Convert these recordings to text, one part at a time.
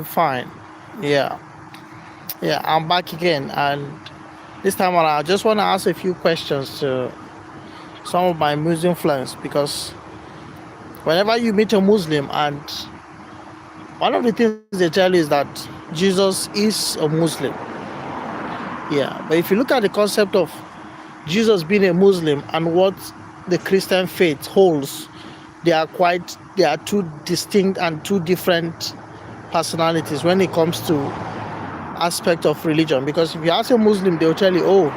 Fine. Yeah. Yeah, I'm back again. And this time around, I just want to ask a few questions to some of my Muslim friends because whenever you meet a Muslim, and one of the things they tell you is that Jesus is a Muslim. Yeah. But if you look at the concept of Jesus being a Muslim and what the Christian faith holds, they are two distinct and two different personalities when it comes to aspect of religion. Because if you ask a Muslim, they'll tell you, oh,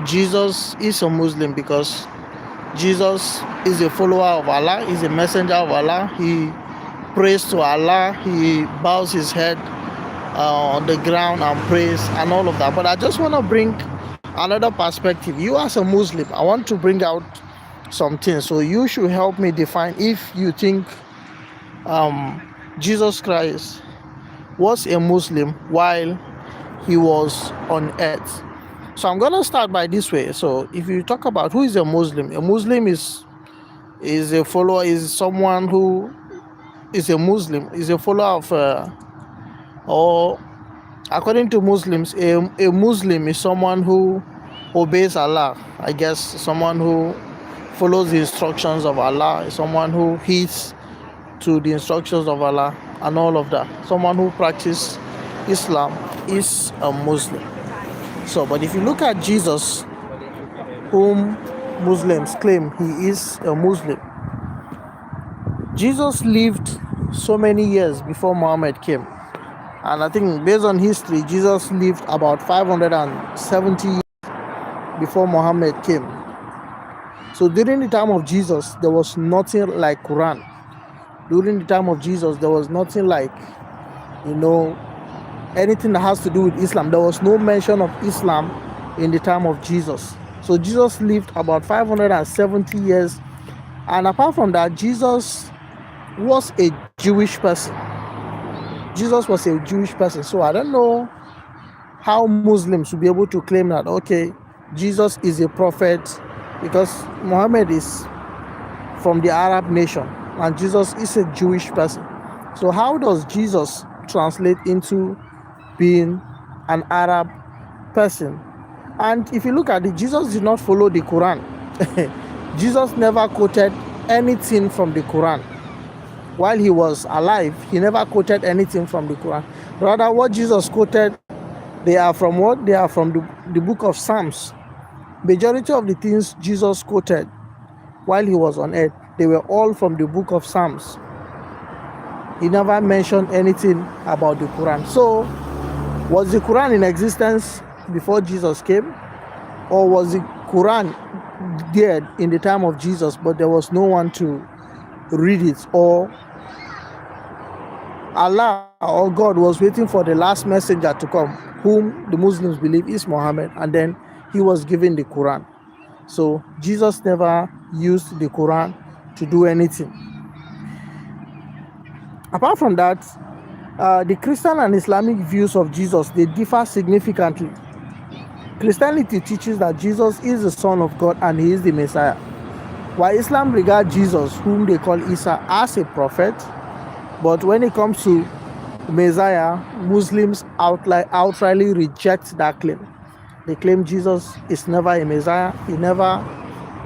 Jesus is a Muslim because Jesus is a follower of Allah, is a messenger of Allah. He prays to Allah, he bows his head on the ground and prays and all of that. But I just want to bring another perspective. You as a Muslim, I want to bring out some things. So you should help me define if you think Jesus Christ was a Muslim while he was on earth. So I'm gonna start by this way. So if you talk about who is a Muslim is a follower, is someone who is a Muslim, is a follower of or according to Muslims, a Muslim is someone who obeys Allah. I guess someone who follows the instructions of Allah, someone who heeds to the instructions of Allah and all of that. Someone who practices Islam is a Muslim. So, but if you look at Jesus, whom Muslims claim he is a Muslim, Jesus lived so many years before Muhammad came. And I think based on history, Jesus lived about 570 years before Muhammad came. So during the time of Jesus, there was nothing like Quran. During the time of Jesus, there was nothing like, anything that has to do with Islam. There was no mention of Islam in the time of Jesus. So Jesus lived about 570 years. And apart from that, Jesus was a Jewish person. Jesus was a Jewish person. So I don't know how Muslims will be able to claim that, okay, Jesus is a prophet because Muhammad is from the Arab nation and Jesus is a Jewish person. So how does Jesus translate into being an Arab person? And if you look at it, Jesus did not follow the Quran. Jesus never quoted anything from the Quran. While he was alive, he never quoted anything from the Quran. Rather, what Jesus quoted, they are from what? They are from the book of Psalms. Majority of the things Jesus quoted while he was on earth, they were all from the book of Psalms. He never mentioned anything about the Quran. So, was the Quran in existence before Jesus came? Or was the Quran there in the time of Jesus, but there was no one to read it? Or Allah or God was waiting for the last messenger to come, whom the Muslims believe is Muhammad, and then he was given the Quran. So Jesus never used the Quran to do anything. Apart from that, the Christian and Islamic views of Jesus, they differ significantly. Christianity teaches that Jesus is the Son of God and he is the Messiah, while Islam regards Jesus, whom they call Isa, as a prophet. But when it comes to Messiah, Muslims outrightly reject that claim. They claim Jesus is never a Messiah.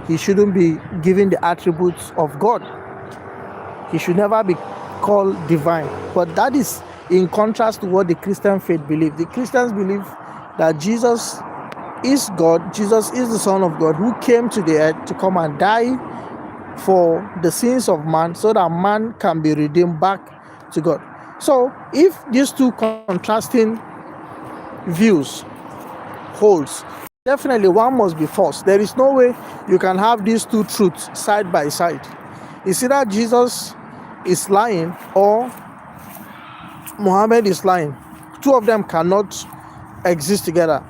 He shouldn't be given the attributes of God. He should never be called divine. But that is in contrast to what the Christian faith believe. The Christians believe that Jesus is God. Jesus is the Son of God who came to the earth to come and die for the sins of man so that man can be redeemed back to God. So if these two contrasting views holds, definitely one must be false. There is no way you can have these two truths side by side. It's either Jesus is lying or Muhammad is lying. Two of them cannot exist together.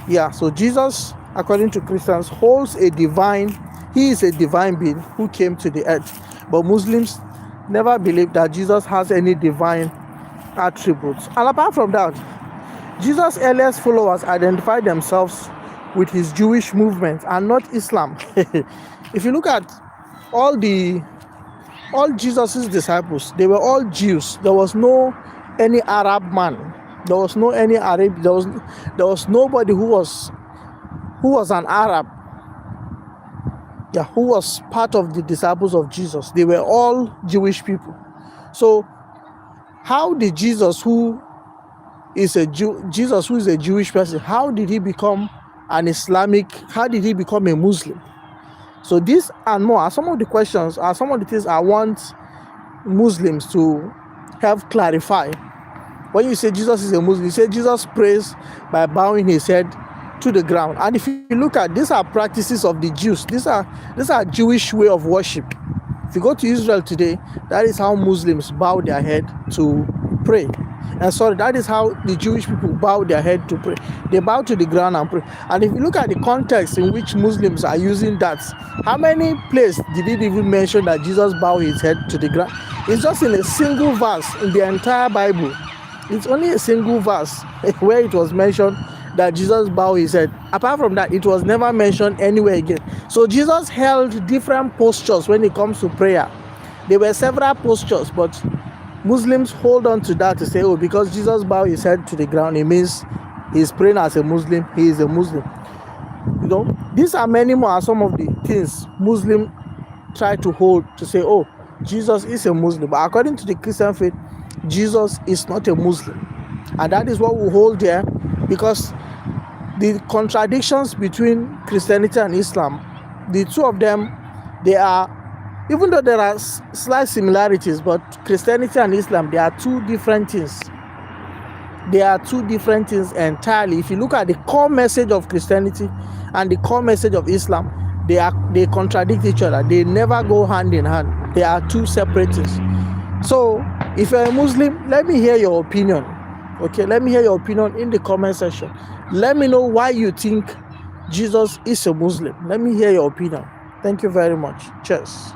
Yeah, so Jesus, according to Christians, he is a divine being who came to the earth. But Muslims never believe that Jesus has any divine attributes. And apart from that, Jesus' earliest followers identified themselves with his Jewish movement and not Islam. If you look at all Jesus' disciples, they were all Jews. There was no any Arab man. There was no any Arab. There was nobody who was an Arab. Yeah, who was part of the disciples of Jesus. They were all Jewish people. So how did Jesus, who is a Jewish person, how did he become an Islamic? How did he become a Muslim? So these and more are some of the questions, are some of the things I want Muslims to help clarify. When you say Jesus is a Muslim, you say Jesus prays by bowing his head to the ground. And if you look at, these are practices of the Jews. These are Jewish way of worship. If you go to Israel today, that is how Muslims bow their head to pray. And sorry, that is how the Jewish people bow their head to pray. They bow to the ground and pray. And if you look at the context in which Muslims are using that, how many places did it even mention that Jesus bowed his head to the ground? It's just in a single verse in the entire Bible. It's only a single verse where it was mentioned that Jesus bowed his head. Apart from that, it was never mentioned anywhere again. So Jesus held different postures when it comes to prayer. There were several postures, but Muslims hold on to that to say, oh, because Jesus bowed his head to the ground, it means he's praying as a Muslim, he is a Muslim. You know, these are many more, are some of the things Muslims try to hold to say, oh, Jesus is a Muslim. But according to the Christian faith, Jesus is not a Muslim. And that is what we hold there, because the contradictions between Christianity and Islam, the two of them, they are, even though there are slight similarities, but Christianity and Islam, they are two different things. They are two different things entirely. If you look at the core message of Christianity and the core message of Islam, they contradict each other. They never go hand in hand. They are two separate things. So if you're a Muslim, let me hear your opinion. Okay, let me hear your opinion in the comment section. Let me know why you think Jesus is a Muslim. Let me hear your opinion. Thank you very much. Cheers.